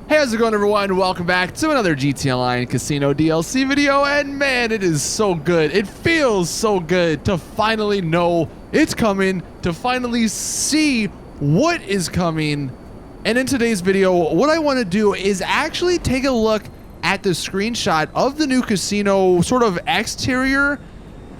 Hey, how's it going, everyone? Welcome back to another GTA Online Casino DLC video, and man, it is so good. It feels so good to finally know it's coming, to finally see what is coming. And in today's video, what I want to do is actually take a look at the screenshot of the new casino sort of exterior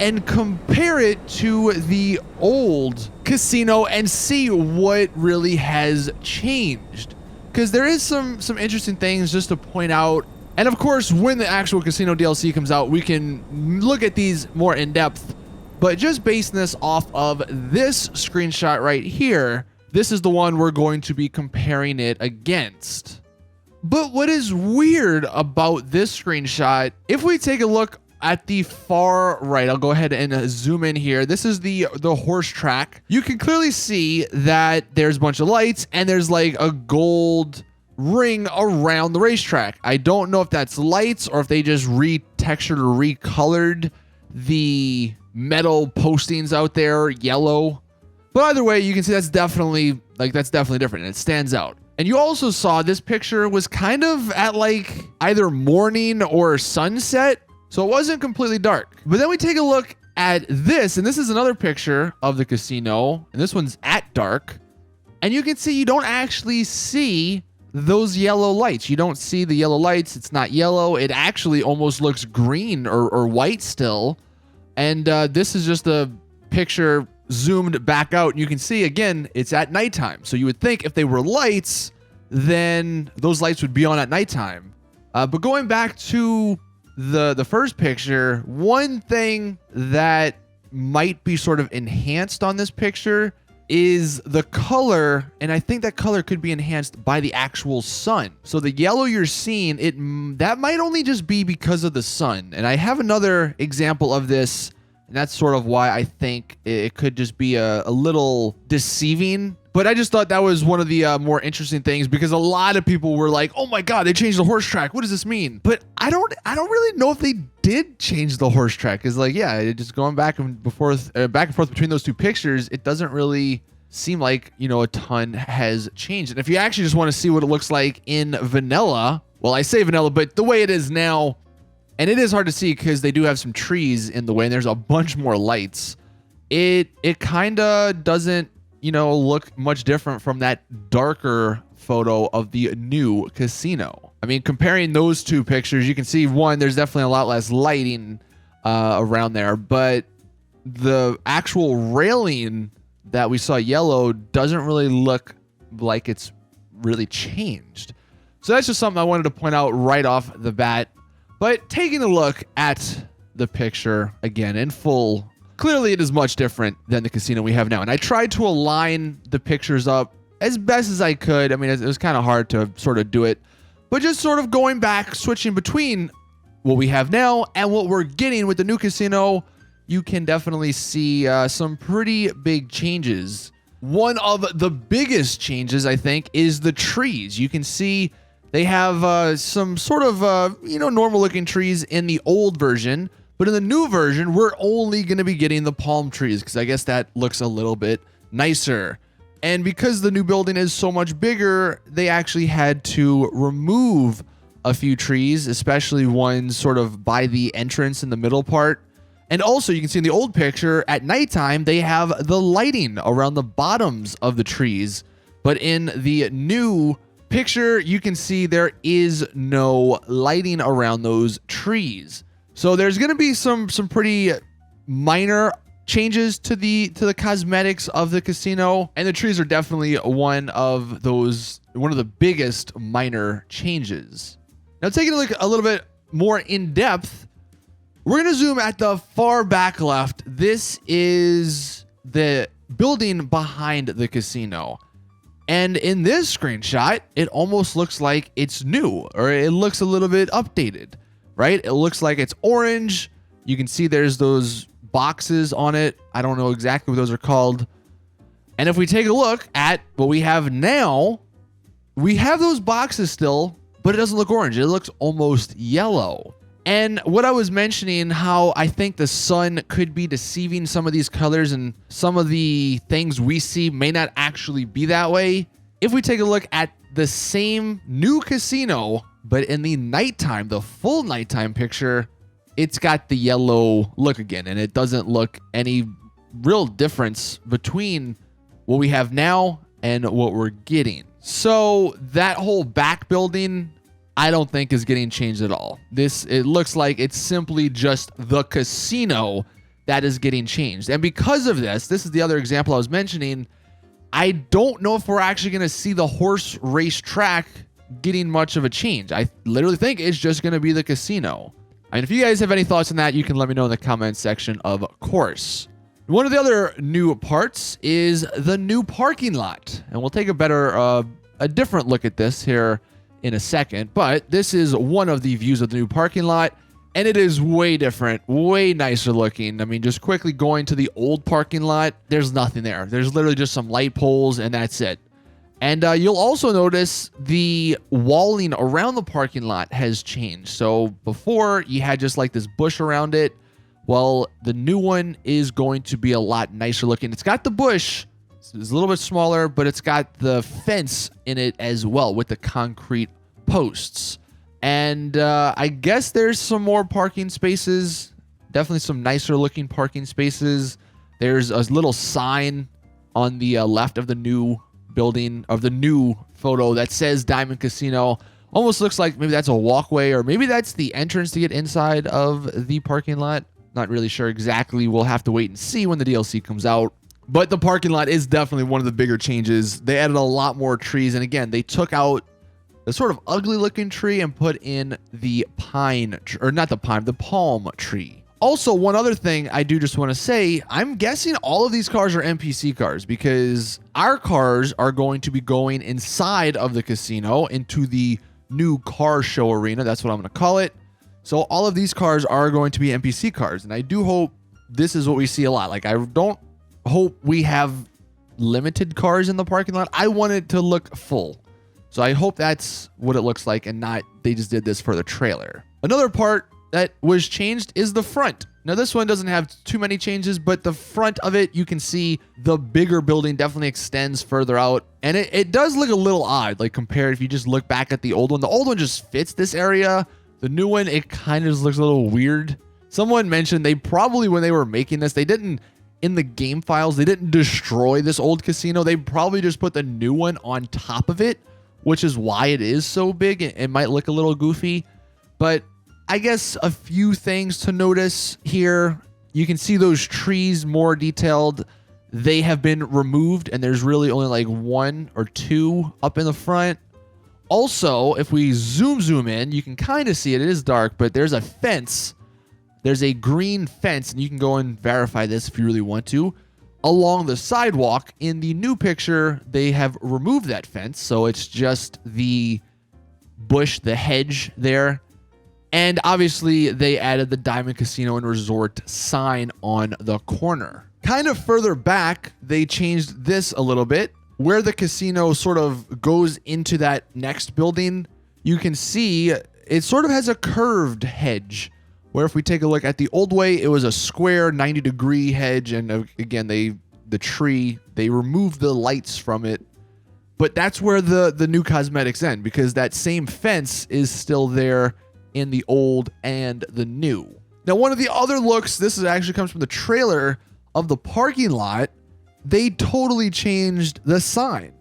and compare it to the old casino and see what really has changed. Because there is some interesting things just to point out. And of course, when the actual casino DLC comes out, we can look at these more in depth. But just basing this off of this screenshot right here, this is the one we're going to be comparing it against. But what is weird about this screenshot, if we take a look at the far right, I'll go ahead and zoom in here. This is the Horsetrack. You can clearly see that there's a bunch of lights and there's like a gold ring around the racetrack. I don't know if that's lights or if they just retextured or recolored the metal postings out there yellow. But either way, you can see that's definitely different and it stands out. And you also saw this picture was kind of at like either morning or sunset. So it wasn't completely dark. But then we take a look at this, and this is another picture of the casino, and this one's at dark. And you can see you don't actually see those yellow lights. You don't see the yellow lights. It's not yellow. It actually almost looks green or white still. And this is just a picture zoomed back out. And you can see, again, it's at nighttime. So you would think if they were lights, then those lights would be on at nighttime. But going back to the first picture, one thing that might be sort of enhanced on this picture is the color, and I think that color could be enhanced by the actual sun. So the yellow you're seeing, that might only just be because of the sun. And I have another example of this, and that's sort of why I think it could just be a little deceiving. But I just thought that was one of the more interesting things, because a lot of people were like, "Oh my God, they changed the horse track. What does this mean?" But I don't really know if they did change the horse track. Cause like, yeah, just going back and forth between those two pictures, it doesn't really seem like, you know, a ton has changed. And if you actually just want to see what it looks like in vanilla, well, I say vanilla, but the way it is now, and it is hard to see because they do have some trees in the way, and there's a bunch more lights. It kind of doesn't, you know, look much different from that darker photo of the new casino. I mean, comparing those two pictures, you can see one, there's definitely a lot less lighting around there, but the actual railing that we saw yellow doesn't really look like it's really changed. So that's just something I wanted to point out right off the bat. But taking a look at the picture again in full, clearly it is much different than the casino we have now. And I tried to align the pictures up as best as I could. I mean, it was kind of hard to sort of do it, but just sort of going back, switching between what we have now and what we're getting with the new casino, you can definitely see some pretty big changes. One of the biggest changes, I think, is the trees. You can see they have some sort of, you know, normal looking trees in the old version. But in the new version, we're only going to be getting the palm trees because I guess that looks a little bit nicer. And because the new building is so much bigger, they actually had to remove a few trees, especially ones sort of by the entrance in the middle part. And also, you can see in the old picture, at nighttime, they have the lighting around the bottoms of the trees. But in the new picture, you can see there is no lighting around those trees. So there's going to be some pretty minor changes to the cosmetics of the casino, and the trees are definitely one of the biggest minor changes. Now, taking a look a little bit more in depth, we're going to zoom at the far back left. This is the building behind the casino. And in this screenshot, it almost looks like it's new, or it looks a little bit updated. Right? It looks like it's orange. You can see there's those boxes on it. I don't know exactly what those are called. And if we take a look at what we have now, we have those boxes still, but it doesn't look orange. It looks almost yellow. And what I was mentioning, how I think the sun could be deceiving some of these colors and some of the things we see may not actually be that way. If we take a look at the same new casino, but in the nighttime, the full nighttime picture, it's got the yellow look again, and it doesn't look any real difference between what we have now and what we're getting. So that whole back building, I don't think is getting changed at all. It looks like it's simply just the casino that is getting changed. And because of this is the other example I was mentioning, I don't know if we're actually going to see the horse race track getting much of a change. I literally think it's just going to be the casino. And if you guys have any thoughts on that, you can let me know in the comments section, of course. One of the other new parts is the new parking lot. And we'll take a different look at this here in a second. But this is one of the views of the new parking lot. And it is way different, way nicer looking. I mean, just quickly going to the old parking lot, there's nothing there. There's literally just some light poles and that's it. And you'll also notice the walling around the parking lot has changed. So before you had just like this bush around it. Well, the new one is going to be a lot nicer looking. It's got the bush, it's a little bit smaller, but it's got the fence in it as well with the concrete posts. And I guess there's some more parking spaces, definitely some nicer looking parking spaces. There's a little sign on the left of the new building, of the new photo, that says Diamond Casino. Almost looks like maybe that's a walkway, or maybe that's the entrance to get inside of the parking lot. Not really sure exactly. We'll have to wait and see when the DLC comes out. But the parking lot is definitely one of the bigger changes. They added a lot more trees. And again, they took out the sort of ugly looking tree and put in the the palm tree. Also, one other thing I do just want to say, I'm guessing all of these cars are NPC cars, because our cars are going to be going inside of the casino into the new car show arena. That's what I'm going to call it. So all of these cars are going to be NPC cars, and I do hope this is what we see a lot. Like, I don't hope we have limited cars in the parking lot. I want it to look full. So I hope that's what it looks like, and not they just did this for the trailer. Another part that was changed is the front. Now, this one doesn't have too many changes, but the front of it, you can see the bigger building definitely extends further out. And it does look a little odd, like compared if you just look back at the old one. The old one just fits this area. The new one, it kind of just looks a little weird. Someone mentioned they probably, when they were making this, they didn't, in the game files, they didn't destroy this old casino. They probably just put the new one on top of it, which is why it is so big. It might look a little goofy, but I guess a few things to notice here. You can see those trees more detailed. They have been removed, and there's really only like one or two up in the front. Also, if we zoom in, you can kind of see it. It is dark, but there's a fence. There's a green fence, and you can go and verify this if you really want to. Along the sidewalk, in the new picture, they have removed that fence, so it's just the bush, the hedge there. And obviously, they added the Diamond Casino and Resort sign on the corner. Kind of further back, they changed this a little bit. Where the casino sort of goes into that next building, you can see it sort of has a curved hedge, where if we take a look at the old way, it was a square 90-degree hedge. And again, the tree, they removed the lights from it. But that's where the new cosmetics end, because that same fence is still there in the old and the new. Now, one of the other looks, this actually comes from the trailer of the parking lot. They totally changed the sign.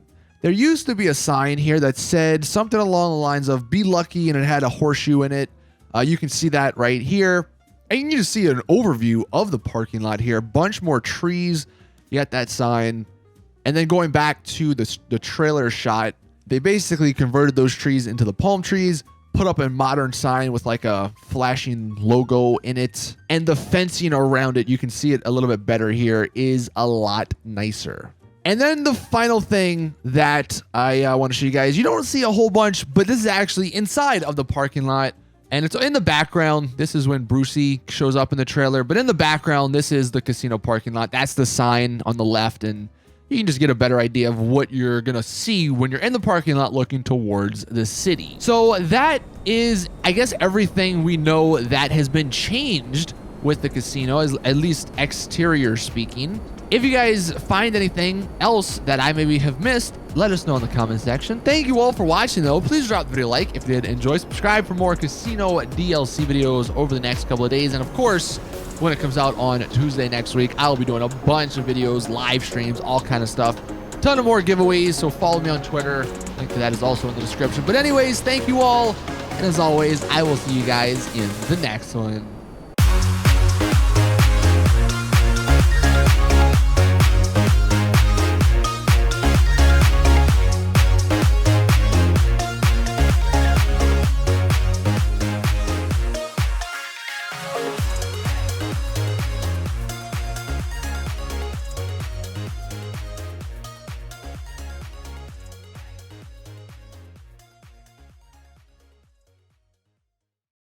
There used to be a sign here that said something along the lines of "Be lucky," and it had a horseshoe in it. You can see that right here. And you can just see an overview of the parking lot here. A bunch more trees. You got that sign. And then going back to the trailer shot, they basically converted those trees into the palm trees, put up a modern sign with like a flashing logo in it, and the fencing around it, you can see it a little bit better here, is a lot nicer. And then the final thing that I want to show you guys, you don't see a whole bunch, but this is actually inside of the parking lot, and it's in the background. This is when Brucey shows up in the trailer, but in the background, this is the casino parking lot. That's the sign on the left, and you can just get a better idea of what you're going to see when you're in the parking lot looking towards the city. So that is, I guess, everything we know that has been changed with the casino, at least exterior speaking. If you guys find anything else that I maybe have missed, let us know in the comment section. Thank you all for watching, though. Please drop the video a like if you did enjoy. Subscribe for more casino DLC videos over the next couple of days. And of course, when it comes out on Tuesday next week, I'll be doing a bunch of videos, live streams, all kind of stuff. Ton of more giveaways, so follow me on Twitter. Link to that is also in the description. But anyways, thank you all. And as always, I will see you guys in the next one.